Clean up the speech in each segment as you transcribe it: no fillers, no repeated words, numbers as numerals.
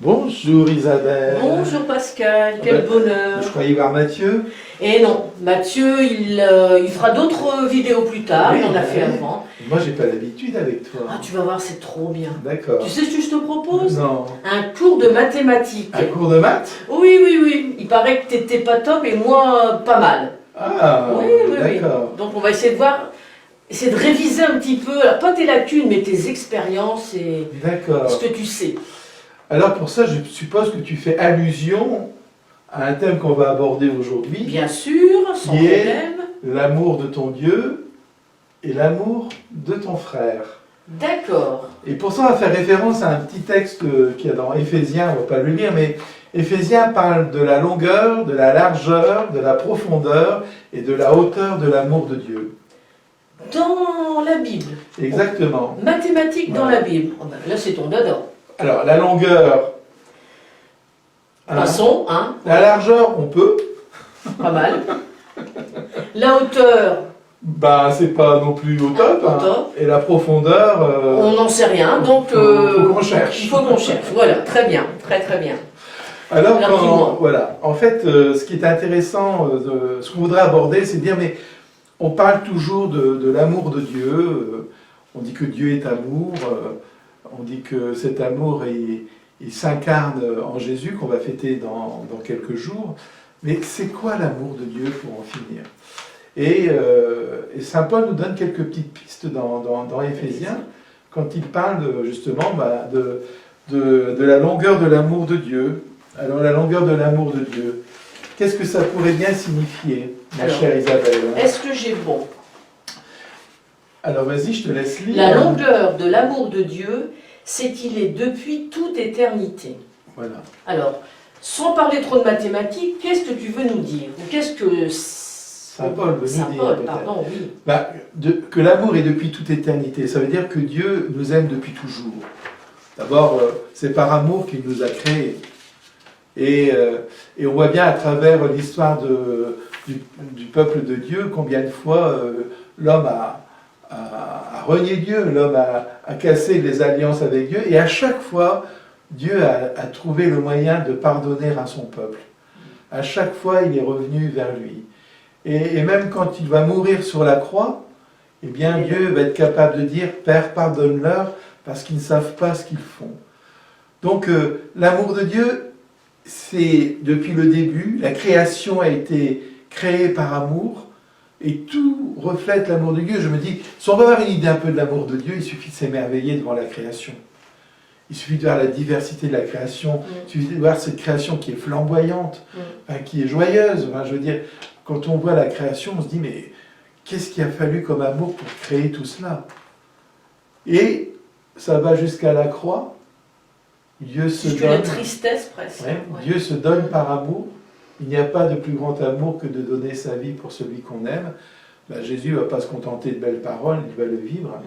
Bonjour Isabelle. Bonjour Pascal, quel bonheur. Je croyais voir Mathieu. Et non, Mathieu, il fera d'autres vidéos plus tard, Oui, il en a fait avant. Moi j'ai pas l'habitude avec toi. Ah, tu vas voir, c'est trop bien. D'accord. Tu sais ce que je te propose? Non. Un cours de mathématiques. Un cours de maths? Oui, oui, oui. Il paraît que t'étais pas top et moi, pas mal. Ah, Oui, oui, d'accord. oui. Donc on va essayer de voir, essayer de réviser un petit peu, alors, pas tes lacunes, mais tes expériences et D'accord. ce que tu sais. Alors pour ça, je suppose que tu fais allusion à un thème qu'on va aborder aujourd'hui. Bien sûr, sans Qui est problème. l'amour de ton Dieu et l'amour de ton frère. D'accord. Et pour ça, on va faire référence à un petit texte qu'il y a dans Éphésiens, on ne va pas le lire, mais Éphésiens parle de la longueur, de la largeur, de la profondeur et de la hauteur de l'amour de Dieu. Dans la Bible. Exactement. Mathématiques dans Voilà. la Bible. Oh ben, là, c'est ton dada. Alors, la longueur, hein, Passons, hein, la largeur, on peut. pas mal. La hauteur, Bah, c'est pas non plus au top. Au Hein. top. Et la profondeur, on n'en sait rien, donc faut qu'on cherche. il faut qu'on cherche. Voilà, très bien, très très bien. Alors, Dis-moi. voilà. En fait, ce qui est intéressant, ce qu'on voudrait aborder, c'est de dire, mais on parle toujours de l'amour de Dieu. On dit que Dieu est amour. On dit que cet amour, il s'incarne en Jésus, qu'on va fêter dans quelques jours. Mais c'est quoi l'amour de Dieu pour en finir? Et Saint Paul nous donne quelques petites pistes dans Éphésiens, quand il parle justement de la longueur de l'amour de Dieu. Alors la longueur de l'amour de Dieu, qu'est-ce que ça pourrait bien signifier, ma Alors, chère Isabelle? Est-ce que j'ai bon? Alors vas-y, je te laisse lire. La longueur de l'amour de Dieu, c'est qu'il est depuis toute éternité. Voilà. Alors, sans parler trop de mathématiques, qu'est-ce que tu veux nous dire? Ou qu'est-ce que... Saint Paul veut nous Saint dire, Paul, peut-être. pardon, oui. Bah, que l'amour est depuis toute éternité, ça veut dire que Dieu nous aime depuis toujours. D'abord, c'est par amour qu'il nous a créés. Et on voit bien à travers l'histoire du peuple de Dieu combien de fois l'homme a renié Dieu, l'homme a cassé les alliances avec Dieu, et à chaque fois, Dieu a trouvé le moyen de pardonner à son peuple. À chaque fois, il est revenu vers lui. Et même quand il va mourir sur la croix, eh bien, Dieu va être capable de dire « Père, pardonne-leur, parce qu'ils ne savent pas ce qu'ils font. » Donc, l'amour de Dieu, c'est depuis le début, la création a été créée par amour, et tout reflète l'amour de Dieu. Je me dis, si on veut avoir une idée un peu de l'amour de Dieu, il suffit de s'émerveiller devant la création. Il suffit de voir la diversité de la création, il suffit de voir cette création qui est flamboyante, enfin, qui est joyeuse. Enfin, je veux dire, quand on voit la création, on se dit, mais qu'est-ce qu'il a fallu comme amour pour créer tout cela? Et ça va jusqu'à la croix. Dieu se Jusque donne. la tristesse presque. Ouais, Ouais. Dieu se donne par amour. Il n'y a pas de plus grand amour que de donner sa vie pour celui qu'on aime. Ben, Jésus ne va pas se contenter de belles paroles, il va le vivre.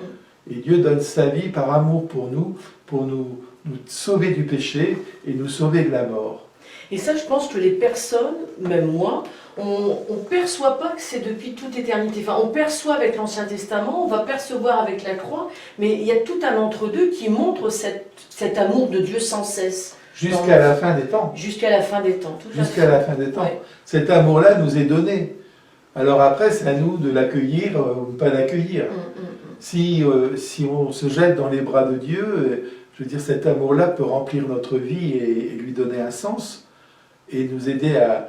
Et Dieu donne sa vie par amour pour nous sauver du péché et nous sauver de la mort. Et ça, je pense que les personnes, même moi, on ne perçoit pas que c'est depuis toute éternité. Enfin, on perçoit avec l'Ancien Testament, on va percevoir avec la croix, mais il y a tout un entre-deux qui montre cet amour de Dieu sans cesse. Jusqu'à la fin des temps. Jusqu'à la fin des temps. Tout à Jusqu'à fait. la fin des temps. Ouais. Cet amour-là nous est donné. Alors après, c'est à nous de l'accueillir ou pas l'accueillir. Si on se jette dans les bras de Dieu, je veux dire, cet amour-là peut remplir notre vie et lui donner un sens et nous aider à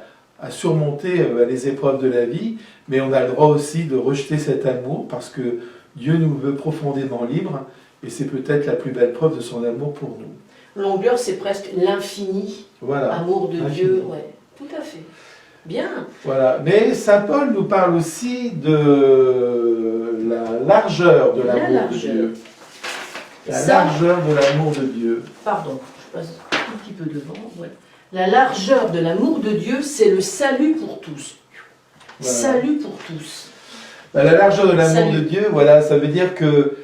surmonter les épreuves de la vie, mais on a le droit aussi de rejeter cet amour parce que Dieu nous veut profondément libres et c'est peut-être la plus belle preuve de son amour pour nous. Longueur, c'est presque l'infini. Voilà. Amour de Infini. Dieu, ouais. Tout à fait. Bien. Voilà. Mais Saint Paul nous parle aussi de la largeur de l'amour de Dieu. La largeur de l'amour de Dieu. Pardon, je passe un petit peu devant. Ouais. La largeur de l'amour de Dieu, c'est le salut pour tous. Voilà. Salut pour tous. La largeur de l'amour Salut. de Dieu, voilà, ça veut dire que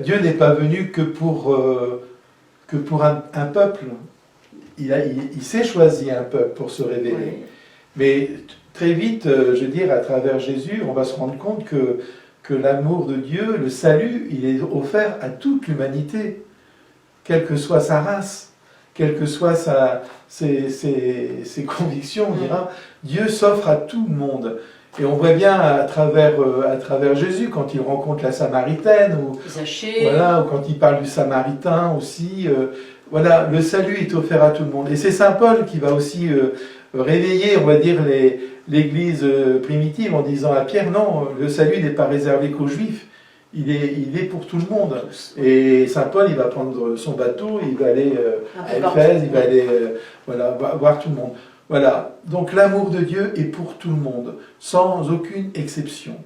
Dieu n'est pas venu que pour un peuple. Il s'est choisi un peuple pour se révéler. Ouais. Mais très vite, je veux dire, à travers Jésus, on va se rendre compte que l'amour de Dieu, le salut, il est offert à toute l'humanité, quelle que soit sa race. quelles que soient ses convictions, on dira, Dieu s'offre à tout le monde. Et on voit bien à travers Jésus, quand il rencontre la Samaritaine, ou, voilà, ou quand il parle du Samaritain aussi, voilà, le salut est offert à tout le monde. Et c'est Saint Paul qui va aussi réveiller, on va dire, l'Église primitive en disant à Pierre, non, le salut n'est pas réservé qu'aux Juifs, il est pour tout le monde. Et Saint Paul, il va prendre son bateau, il va aller à Éphèse, il va aller voilà, voir tout le monde. Voilà, donc l'amour de Dieu est pour tout le monde, sans aucune exception.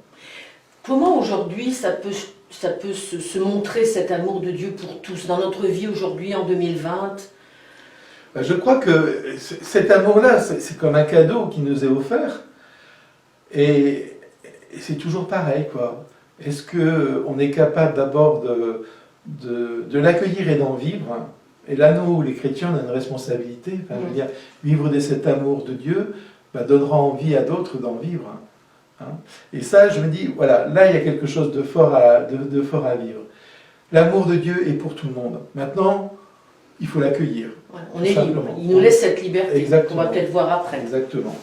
Comment aujourd'hui ça peut se montrer cet amour de Dieu pour tous dans notre vie aujourd'hui en 2020? Je crois que cet amour-là, c'est comme un cadeau qui nous est offert, et c'est toujours pareil, quoi. Est-ce qu'on est capable d'abord de l'accueillir et d'en vivre? Et là, nous, les chrétiens, on a une responsabilité. Enfin, je veux dire, vivre de cet amour de Dieu donnera envie à d'autres d'en vivre. Hein. Et ça, je me dis, voilà, là, il y a quelque chose de fort à vivre. L'amour de Dieu est pour tout le monde. Maintenant, il faut l'accueillir. Voilà, on est libre. Il nous laisse cette liberté. Exactement. On va peut-être voir après. Exactement.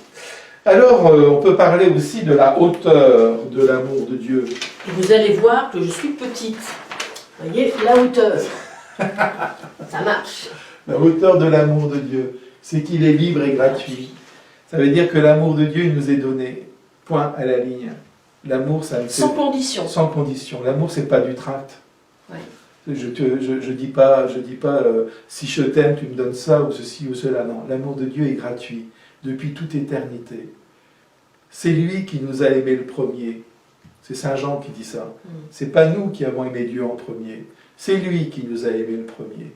Alors, on peut parler aussi de la hauteur de l'amour de Dieu. Et vous allez voir que je suis petite. Vous voyez, la hauteur. Ça marche. La hauteur de l'amour de Dieu, c'est qu'il est libre et gratuit. Ça veut dire que l'amour de Dieu, il nous est donné. Point à la ligne. L'amour, ça me fait... Sans condition. Sans condition. L'amour, c'est pas du tract. Ouais. Je dis pas si je t'aime, tu me donnes ça ou ceci ou cela. Non, l'amour de Dieu est gratuit depuis toute éternité. C'est lui qui nous a aimés le premier. C'est Saint Jean qui dit ça. C'est pas nous qui avons aimé Dieu en premier. C'est lui qui nous a aimés le premier.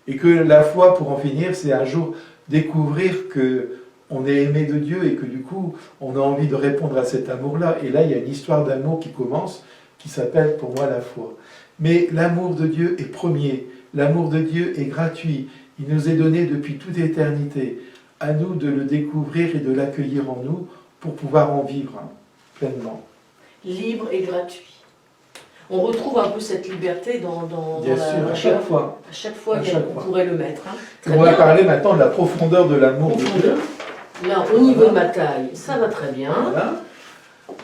Et que la foi, pour en finir, c'est un jour découvrir que on est aimé de Dieu et que du coup, on a envie de répondre à cet amour-là. Et là, il y a une histoire d'amour qui commence, qui s'appelle pour moi la foi. Mais l'amour de Dieu est premier. L'amour de Dieu est gratuit. Il nous est donné depuis toute éternité. À nous de le découvrir et de l'accueillir en nous pour pouvoir en vivre pleinement. Libre et gratuit. On retrouve un peu cette liberté dans Bien sûr, à chaque fois. À chaque fois, on pourrait le mettre. Hein. On va parler maintenant de la profondeur de l'amour de Dieu. Là, au niveau de ma taille, ça va très bien. Voilà.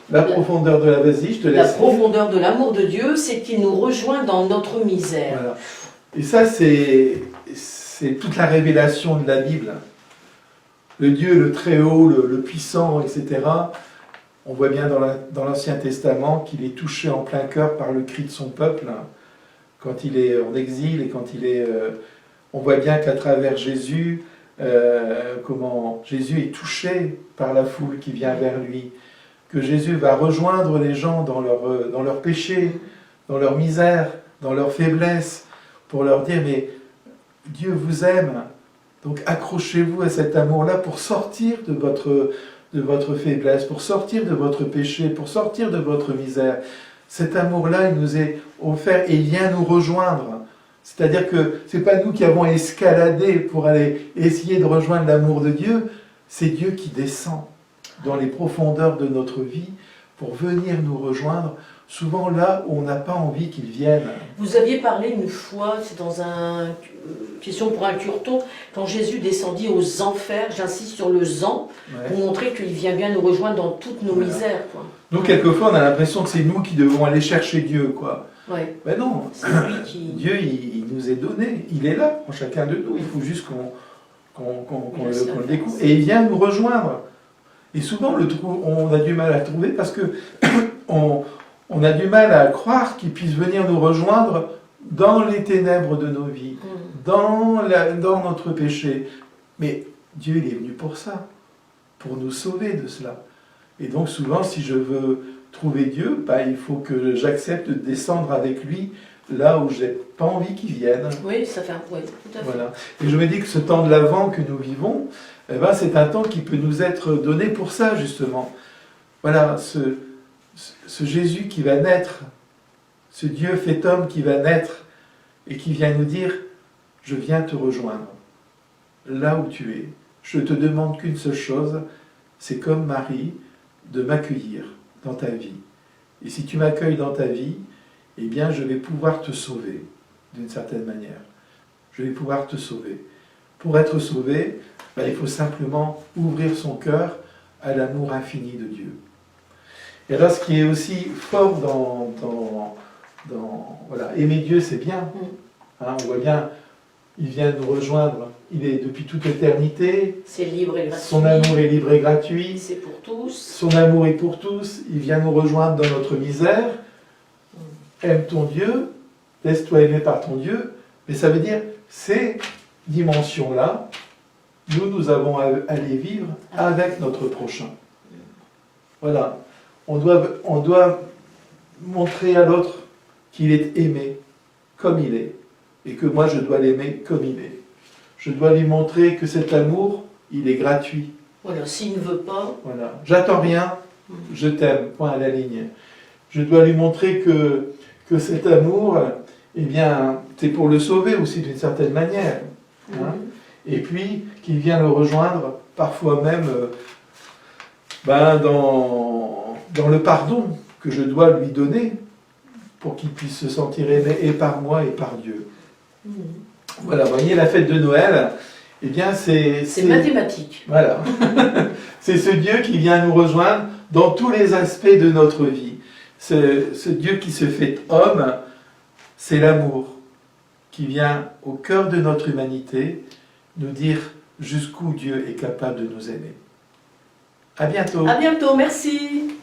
La profondeur de la vas-y, je te laisse. La profondeur de l'amour de Dieu, c'est qu'il nous rejoint dans notre misère. Voilà. Et ça, c'est toute la révélation de la Bible. Le Dieu, le Très-Haut, le Puissant, etc. On voit bien dans l'Ancien Testament qu'il est touché en plein cœur par le cri de son peuple, quand il est en exil et quand il est... on voit bien qu'à travers Jésus, comment Jésus est touché par la foule qui vient vers lui, que Jésus va rejoindre les gens dans leur péché, dans leur misère, dans leur faiblesse, pour leur dire, mais Dieu vous aime, donc accrochez-vous à cet amour-là pour sortir de votre faiblesse, pour sortir de votre péché, pour sortir de votre misère. Cet amour-là, il nous est offert et il vient nous rejoindre. C'est-à-dire que ce n'est pas nous qui avons escaladé pour aller essayer de rejoindre l'amour de Dieu, c'est Dieu qui descend dans les profondeurs de notre vie pour venir nous rejoindre, souvent là où on n'a pas envie qu'il vienne. Vous aviez parlé une fois, c'est dans un question pour un curton, quand Jésus descendit aux enfers, j'insiste sur le zan, pour montrer qu'il vient bien nous rejoindre dans toutes nos misères. Quoi. Nous, quelquefois, on a l'impression que c'est nous qui devons aller chercher Dieu, quoi. Ouais. Ben non, Dieu, il nous est donné, il est là pour chacun de nous, il faut juste qu'on le découvre. Et il vient nous rejoindre. Et souvent, on a du mal à le trouver parce que on a du mal à croire qu'il puisse venir nous rejoindre dans les ténèbres de nos vies, dans notre péché. Mais Dieu, il est venu pour ça, pour nous sauver de cela. Et donc souvent, si je veux trouver Dieu, il faut que j'accepte de descendre avec lui là où je n'ai pas envie qu'il vienne. Oui, ça fait un point, tout à fait. Voilà. Et je me dis que ce temps de l'Avent que nous vivons, c'est un temps qui peut nous être donné pour ça, justement. Voilà, ce Jésus qui va naître, ce Dieu fait homme qui va naître et qui vient nous dire « Je viens te rejoindre, là où tu es. Je te demande qu'une seule chose, c'est comme Marie, de m'accueillir dans ta vie. Et si tu m'accueilles dans ta vie, eh bien je vais pouvoir te sauver, d'une certaine manière. Je vais pouvoir te sauver. Pour être sauvé, ben, il faut simplement ouvrir son cœur à l'amour infini de Dieu. Et alors, ce qui est aussi fort voilà, aimer Dieu, c'est bien. Hein, on voit bien, il vient nous rejoindre, il est depuis toute éternité. C'est libre et gratuit. Son amour est libre et gratuit. C'est pour tous. Son amour est pour tous. Il vient nous rejoindre dans notre misère. Aime ton Dieu, laisse-toi aimer par ton Dieu. Mais ça veut dire, ces dimensions-là, nous avons à les vivre avec notre prochain. Voilà. On doit montrer à l'autre qu'il est aimé comme il est, et que moi je dois l'aimer comme il est. Je dois lui montrer que cet amour, il est gratuit. Voilà, s'il ne veut pas... Voilà. J'attends rien, je t'aime, point à la ligne. Je dois lui montrer que cet amour, eh bien, c'est pour le sauver aussi d'une certaine manière. Hein. Et puis, qu'il vient le rejoindre, parfois même dans le pardon que je dois lui donner, pour qu'il puisse se sentir aimé et par moi et par Dieu. Voilà, vous voyez, la fête de Noël, eh bien, c'est mathématique. Voilà. C'est ce Dieu qui vient nous rejoindre dans tous les aspects de notre vie. Ce Dieu qui se fait homme, c'est l'amour qui vient au cœur de notre humanité nous dire jusqu'où Dieu est capable de nous aimer. À bientôt. À bientôt, merci.